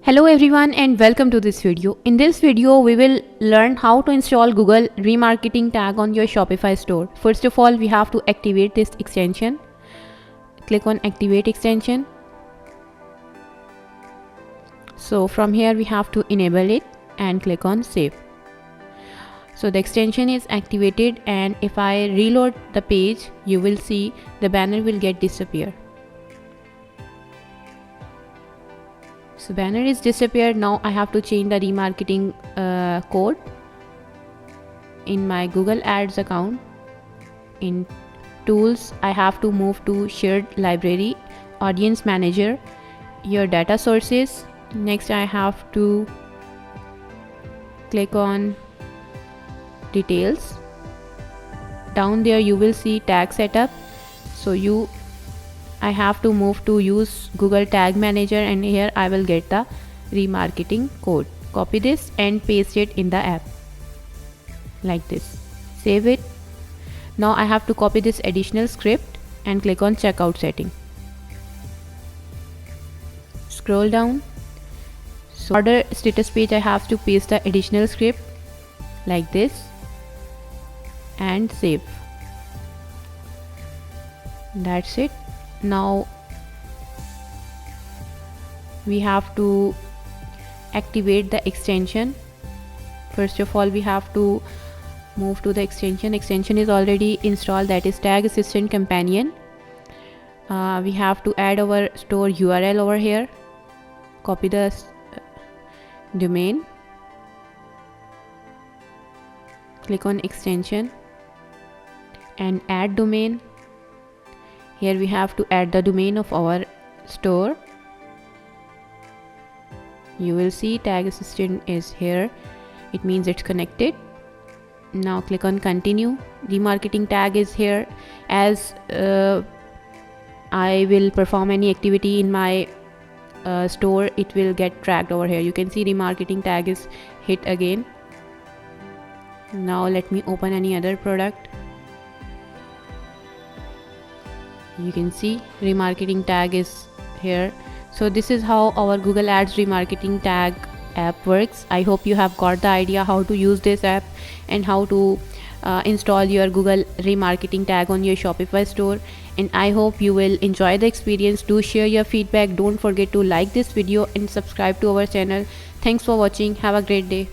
Hello everyone and welcome to this video. In this video, we will learn how to install Google Remarketing Tag on your Shopify store. First of all, we have to activate this extension. Click on Activate Extension. So from here, we have to enable it and click on Save. So the extension is activated, and if I reload the page, you will see the banner will get disappear. So banner is disappeared. Now I have to change the remarketing code in my Google Ads account. In tools, I have to move to shared library, audience manager, your data sources. Next I have to click on details. Down there you will see tag setup. So I have to move to use Google Tag Manager, and here I will get the remarketing code. Copy this and paste it in the app like this. Save it. Now I have to copy this additional script and click on checkout setting. Scroll down. So order status page, I have to paste the additional script like this and save. That's it. Now we have to activate the extension. First of all, we have to move to the extension. Extension is already installed, that is Tag Assistant Companion. We have to add our store URL over here. Copy the domain. Click on extension and add domain. Here we have to add the domain of our store. You will see Tag Assistant is here. It means it's connected. Now click on continue. Remarketing tag is here. As I will perform any activity in my store, it will get tracked over here. You can see remarketing tag is hit again. Now let me open any other product. You can see remarketing tag is here. So this is how our Google Ads Remarketing Tag app works. I hope you have got the idea how to use this app and how to install your Google Remarketing Tag on your Shopify store. And I hope you will enjoy the experience. Do share your feedback. Don't forget to like this video and subscribe to our channel. Thanks for watching. Have a great day.